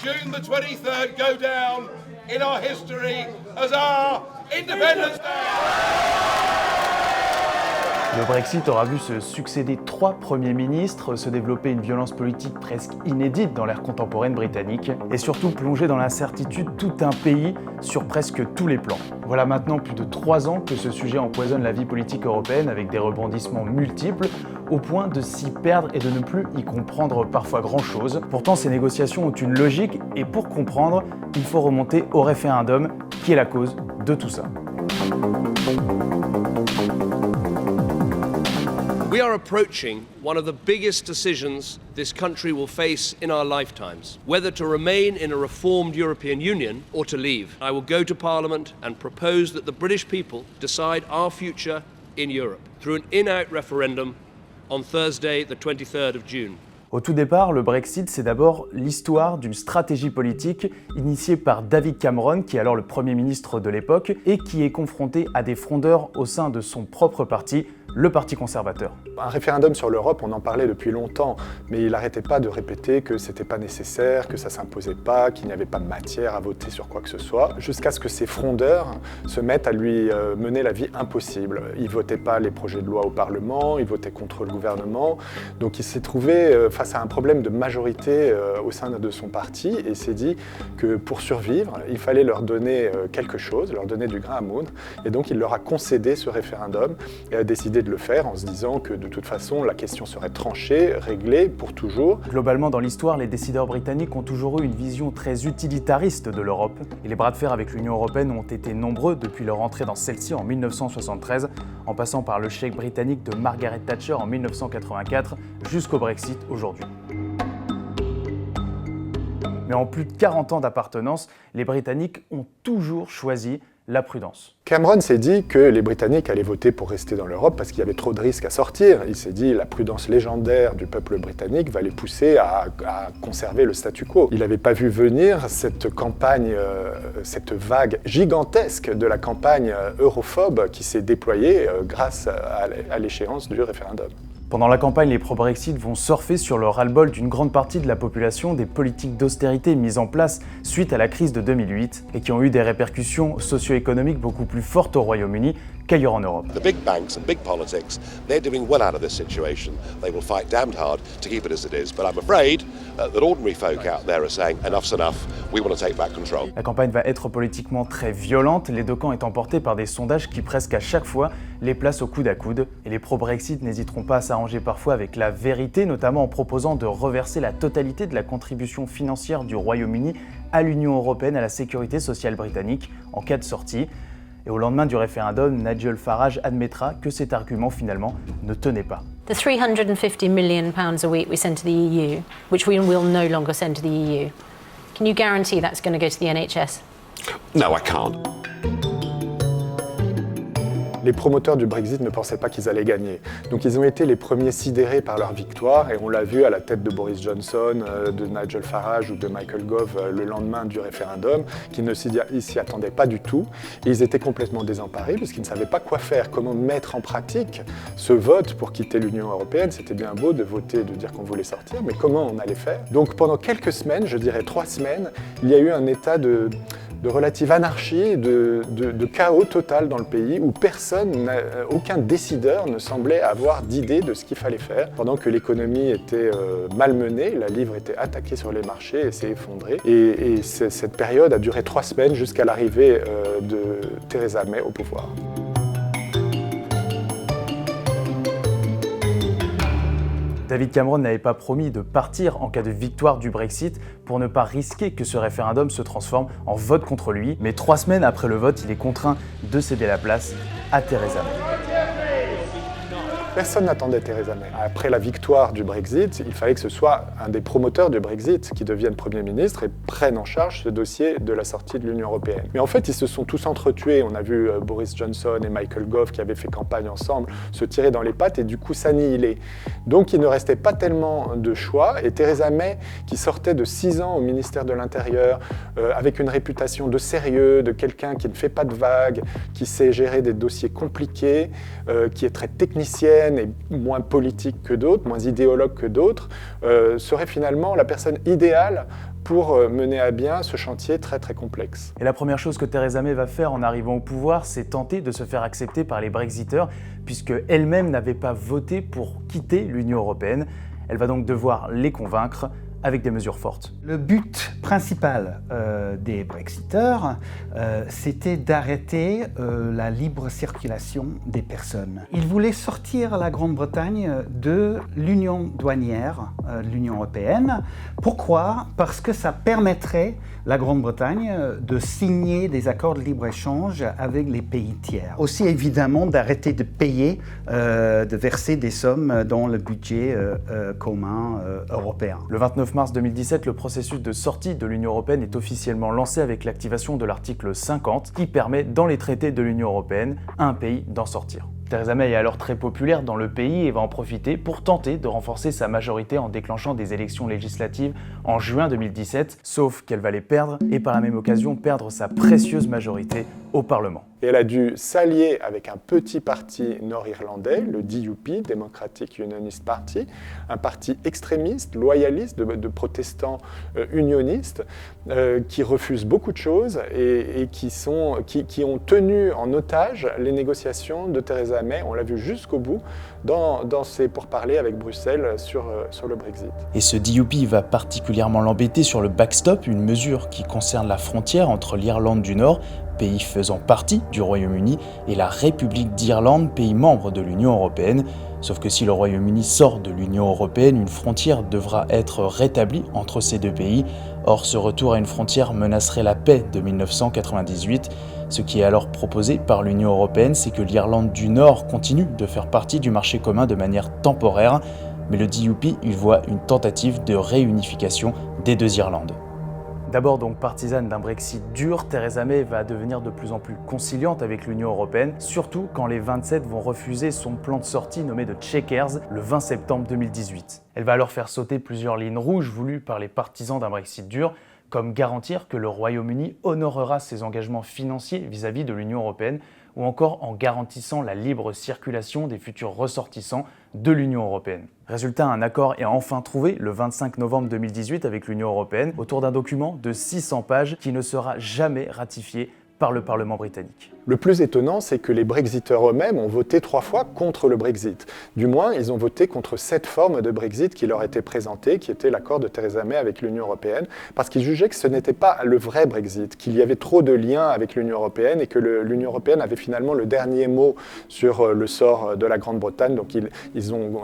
June the 23rd go down in our history as our Independence Day. Le Brexit aura vu se succéder 3 premiers ministres, se développer une violence politique presque inédite dans l'ère contemporaine britannique et surtout plonger dans l'incertitude tout un pays sur presque tous les plans. Voilà maintenant plus de 3 ans que ce sujet empoisonne la vie politique européenne avec des rebondissements multiples au point de s'y perdre et de ne plus y comprendre parfois grand-chose. Pourtant, ces négociations ont une logique et pour comprendre, il faut remonter au référendum qui est la cause de tout ça. We are approaching one of the biggest decisions this country will face in our lifetimes, whether to remain in a reformed European Union or to leave. I will go to Parliament and propose that the British people decide our future in Europe through an in-out referendum on Thursday, the 23rd of June. Au tout départ, le Brexit, c'est d'abord l'histoire d'une stratégie politique initiée par David Cameron, qui est alors le Premier ministre de l'époque, et qui est confronté à des frondeurs au sein de son propre parti, le Parti conservateur. Un référendum sur l'Europe, on en parlait depuis longtemps, mais il n'arrêtait pas de répéter que c'était pas nécessaire, que ça s'imposait pas, qu'il n'y avait pas de matière à voter sur quoi que ce soit, jusqu'à ce que ces frondeurs se mettent à lui mener la vie impossible. Il votait pas les projets de loi au Parlement, il votait contre le gouvernement, donc il s'est trouvé face à un problème de majorité au sein de son parti et s'est dit que pour survivre, il fallait leur donner quelque chose, leur donner du grain à moudre, et donc il leur a concédé ce référendum et a décidé de le faire en se disant que de toute façon la question serait tranchée, réglée pour toujours. Globalement dans l'histoire, les décideurs britanniques ont toujours eu une vision très utilitariste de l'Europe et les bras de fer avec l'Union européenne ont été nombreux depuis leur entrée dans celle-ci en 1973, en passant par le chèque britannique de Margaret Thatcher en 1984 jusqu'au Brexit aujourd'hui. Mais en plus de 40 ans d'appartenance, les Britanniques ont toujours choisi la prudence. Cameron s'est dit que les Britanniques allaient voter pour rester dans l'Europe parce qu'il y avait trop de risques à sortir. Il s'est dit la prudence légendaire du peuple britannique va les pousser à conserver le statu quo. Il n'avait pas vu venir cette campagne, cette vague gigantesque de la campagne europhobe qui s'est déployée grâce à l'échéance du référendum. Pendant la campagne, les pro-Brexit vont surfer sur le ras-le-bol d'une grande partie de la population des politiques d'austérité mises en place suite à la crise de 2008 et qui ont eu des répercussions socio-économiques beaucoup plus fortes au Royaume-Uni qu'ailleurs en Europe. The big banks and big politics, they're doing well out of this situation. They will fight damned hard to keep it as it is. But I'm afraid that ordinary folk out there are saying enough's enough, we want to take back control. La campagne va être politiquement très violente, les deux camps étant portés par des sondages qui presque à chaque fois les placent au coude à coude. Et les pro-Brexit n'hésiteront pas à s'arranger parfois avec la vérité, notamment en proposant de reverser la totalité de la contribution financière du Royaume-Uni à l'Union européenne, à la sécurité sociale britannique, en cas de sortie. Et au lendemain du référendum, Nigel Farage admettra que cet argument finalement ne tenait pas. The £350 million a week we send to the EU, which we will no longer send to the EU, can you guarantee that's going to go to the NHS? No, I can't. Les promoteurs du Brexit ne pensaient pas qu'ils allaient gagner. Donc ils ont été les premiers sidérés par leur victoire et on l'a vu à la tête de Boris Johnson, de Nigel Farage ou de Michael Gove le lendemain du référendum, qui ne s'y attendaient pas du tout. Et ils étaient complètement désemparés puisqu'ils ne savaient pas quoi faire, comment mettre en pratique ce vote pour quitter l'Union européenne. C'était bien beau de voter, de dire qu'on voulait sortir, mais comment on allait faire? Donc pendant quelques semaines, je dirais 3 semaines, il y a eu un état de relative anarchie, de chaos total dans le pays où aucun décideur ne semblait avoir d'idée de ce qu'il fallait faire. Pendant que l'économie était malmenée, la livre était attaquée sur les marchés et s'est effondrée. Et cette période a duré 3 semaines jusqu'à l'arrivée de Theresa May au pouvoir. David Cameron n'avait pas promis de partir en cas de victoire du Brexit pour ne pas risquer que ce référendum se transforme en vote contre lui. Mais 3 semaines après le vote, il est contraint de céder la place à Theresa May. Personne n'attendait Theresa May. Après la victoire du Brexit, il fallait que ce soit un des promoteurs du Brexit qui devienne Premier ministre et prenne en charge ce dossier de la sortie de l'Union européenne. Mais en fait, ils se sont tous entretués. On a vu Boris Johnson et Michael Gove qui avaient fait campagne ensemble se tirer dans les pattes et du coup s'annihiler. Donc il ne restait pas tellement de choix et Theresa May, qui sortait de 6 ans au ministère de l'Intérieur, avec une réputation de sérieux, de quelqu'un qui ne fait pas de vagues, qui sait gérer des dossiers compliqués, qui est très technicienne, européenne est moins politique que d'autres, moins idéologue que d'autres, serait finalement la personne idéale pour mener à bien ce chantier très très complexe. Et la première chose que Theresa May va faire en arrivant au pouvoir, c'est tenter de se faire accepter par les Brexiteurs, puisque elle-même n'avait pas voté pour quitter l'Union européenne. Elle va donc devoir les convaincre avec des mesures fortes. Le but principal des Brexiteurs, c'était d'arrêter la libre circulation des personnes. Ils voulaient sortir la Grande-Bretagne de l'union douanière de l'Union européenne. Pourquoi? Parce que ça permettrait la Grande-Bretagne de signer des accords de libre-échange avec les pays tiers. Aussi évidemment d'arrêter de payer, de verser des sommes dans le budget commun européen. Le 29 mars 2017, le processus de sortie de l'Union européenne est officiellement lancé avec l'activation de l'article 50 qui permet, dans les traités de l'Union européenne, à un pays d'en sortir. Theresa May est alors très populaire dans le pays et va en profiter pour tenter de renforcer sa majorité en déclenchant des élections législatives en juin 2017, sauf qu'elle va les perdre et par la même occasion perdre sa précieuse majorité au Parlement. Et elle a dû s'allier avec un petit parti nord-irlandais, le DUP, Democratic Unionist Party, un parti extrémiste, loyaliste, de protestants unionistes, qui refusent beaucoup de choses et qui ont tenu en otage les négociations de Theresa May. On l'a vu jusqu'au bout dans ses pourparlers avec Bruxelles sur le Brexit. Et ce DUP va particulièrement l'embêter sur le backstop, une mesure qui concerne la frontière entre l'Irlande du Nord, pays faisant partie du Royaume-Uni, et la République d'Irlande, pays membre de l'Union européenne. Sauf que si le Royaume-Uni sort de l'Union européenne, une frontière devra être rétablie entre ces deux pays. Or, ce retour à une frontière menacerait la paix de 1998. Ce qui est alors proposé par l'Union européenne, c'est que l'Irlande du Nord continue de faire partie du marché commun de manière temporaire. Mais le DUP, il voit une tentative de réunification des deux Irlandes. D'abord donc partisane d'un Brexit dur, Theresa May va devenir de plus en plus conciliante avec l'Union européenne, surtout quand les 27 vont refuser son plan de sortie nommé de Chequers le 20 septembre 2018. Elle va alors faire sauter plusieurs lignes rouges voulues par les partisans d'un Brexit dur, comme garantir que le Royaume-Uni honorera ses engagements financiers vis-à-vis de l'Union européenne, ou encore en garantissant la libre circulation des futurs ressortissants de l'Union européenne. Résultat, un accord est enfin trouvé le 25 novembre 2018 avec l'Union européenne autour d'un document de 600 pages qui ne sera jamais ratifié par le Parlement britannique. Le plus étonnant, c'est que les Brexiteurs eux-mêmes ont voté 3 fois contre le Brexit. Du moins, ils ont voté contre 7 formes de Brexit qui leur étaient présentées, qui était l'accord de Theresa May avec l'Union européenne, parce qu'ils jugeaient que ce n'était pas le vrai Brexit, qu'il y avait trop de liens avec l'Union européenne et que l'Union européenne avait finalement le dernier mot sur le sort de la Grande-Bretagne. Donc ils ont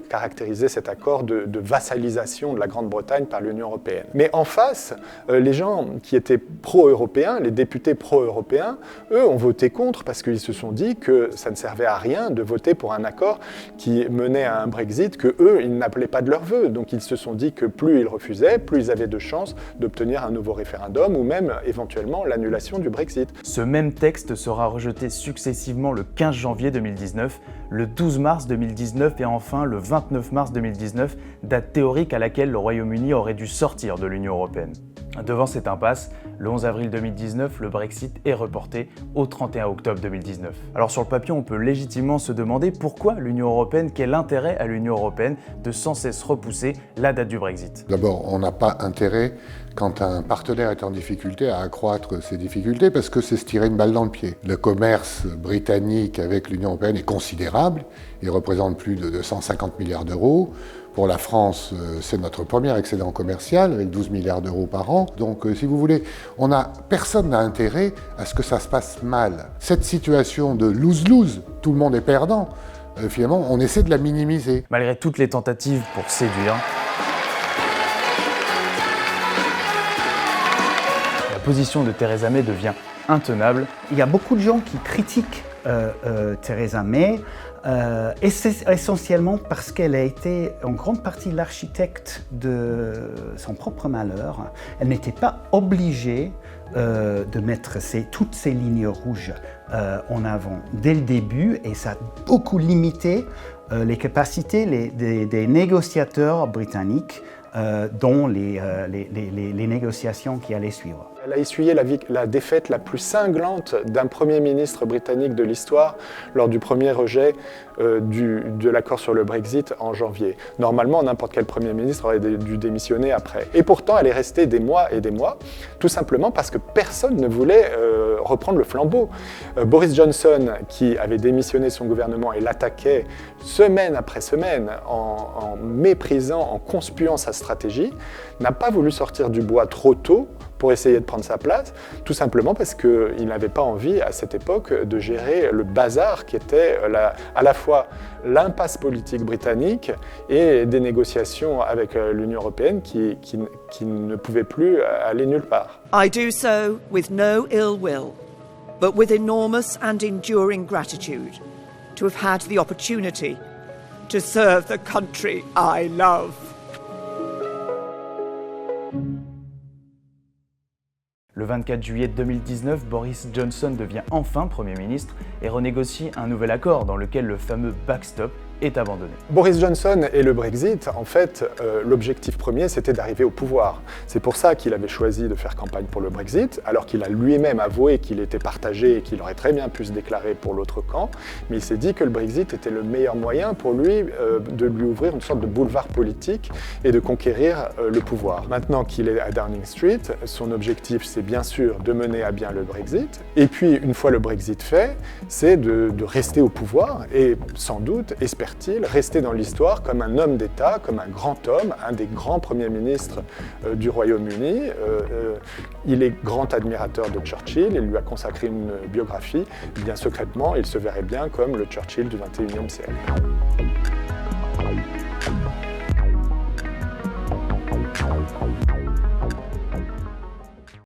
caractérisé cet accord de vassalisation de la Grande-Bretagne par l'Union européenne. Mais en face, les gens qui étaient pro-européens, les députés pro-européens, eux ont voté contre parce qu'ils se sont dit que ça ne servait à rien de voter pour un accord qui menait à un Brexit que eux, ils n'appelaient pas de leur vœu. Donc ils se sont dit que plus ils refusaient, plus ils avaient de chances d'obtenir un nouveau référendum ou même éventuellement l'annulation du Brexit. Ce même texte sera rejeté successivement le 15 janvier 2019, le 12 mars 2019 et enfin le 29 mars 2019, date théorique à laquelle le Royaume-Uni aurait dû sortir de l'Union européenne. Devant cette impasse, le 11 avril 2019, le Brexit est reporté au 31 octobre 2019. Alors sur le papier, on peut légitimement se demander pourquoi l'Union européenne, quel intérêt à l'Union européenne de sans cesse repousser la date du Brexit. D'abord, on n'a pas intérêt, quand un partenaire est en difficulté, à accroître ses difficultés parce que c'est se tirer une balle dans le pied. Le commerce britannique avec l'Union européenne est considérable, il représente plus de 250 milliards d'euros. Pour la France, c'est notre premier excédent commercial, avec 12 milliards d'euros par an. Donc, si vous voulez, personne n'a intérêt à ce que ça se passe mal. Cette situation de lose-lose, tout le monde est perdant, finalement, on essaie de la minimiser. Malgré toutes les tentatives pour séduire, la position de Theresa May devient intenable. Il y a beaucoup de gens qui critiquent Theresa May, essentiellement parce qu'elle a été en grande partie l'architecte de son propre malheur. Elle n'était pas obligée de mettre toutes ces lignes rouges en avant dès le début et ça a beaucoup limité les capacités des négociateurs britanniques dans les négociations qui allaient suivre. Elle a essuyé la défaite la plus cinglante d'un Premier ministre britannique de l'histoire lors du premier rejet de l'accord sur le Brexit en janvier. Normalement, n'importe quel Premier ministre aurait dû démissionner après. Et pourtant, elle est restée des mois et des mois, tout simplement parce que personne ne voulait reprendre le flambeau. Boris Johnson, qui avait démissionné son gouvernement et l'attaquait semaine après semaine en méprisant, en conspuant sa stratégie, n'a pas voulu sortir du bois trop tôt pour essayer de prendre sa place, tout simplement parce qu'il n'avait pas envie, à cette époque, de gérer le bazar qui était à la fois l'impasse politique britannique et des négociations avec l'Union européenne qui ne pouvaient plus aller nulle part. I do so with no ill will, but with enormous and enduring gratitude to have had the opportunity to serve the country I love. Le 24 juillet 2019, Boris Johnson devient enfin Premier ministre et renégocie un nouvel accord dans lequel le fameux backstop est abandonné. Boris Johnson et le Brexit, en fait, l'objectif premier, c'était d'arriver au pouvoir. C'est pour ça qu'il avait choisi de faire campagne pour le Brexit, alors qu'il a lui-même avoué qu'il était partagé et qu'il aurait très bien pu se déclarer pour l'autre camp. Mais il s'est dit que le Brexit était le meilleur moyen pour lui de lui ouvrir une sorte de boulevard politique et de conquérir le pouvoir. Maintenant qu'il est à Downing Street, son objectif, c'est bien sûr de mener à bien le Brexit. Et puis, une fois le Brexit fait, c'est de rester au pouvoir et sans doute, espère rester dans l'histoire comme un homme d'État, comme un grand homme, un des grands premiers ministres du Royaume-Uni. Il est grand admirateur de Churchill, il lui a consacré une biographie. Bien secrètement, il se verrait bien comme le Churchill du XXIe siècle.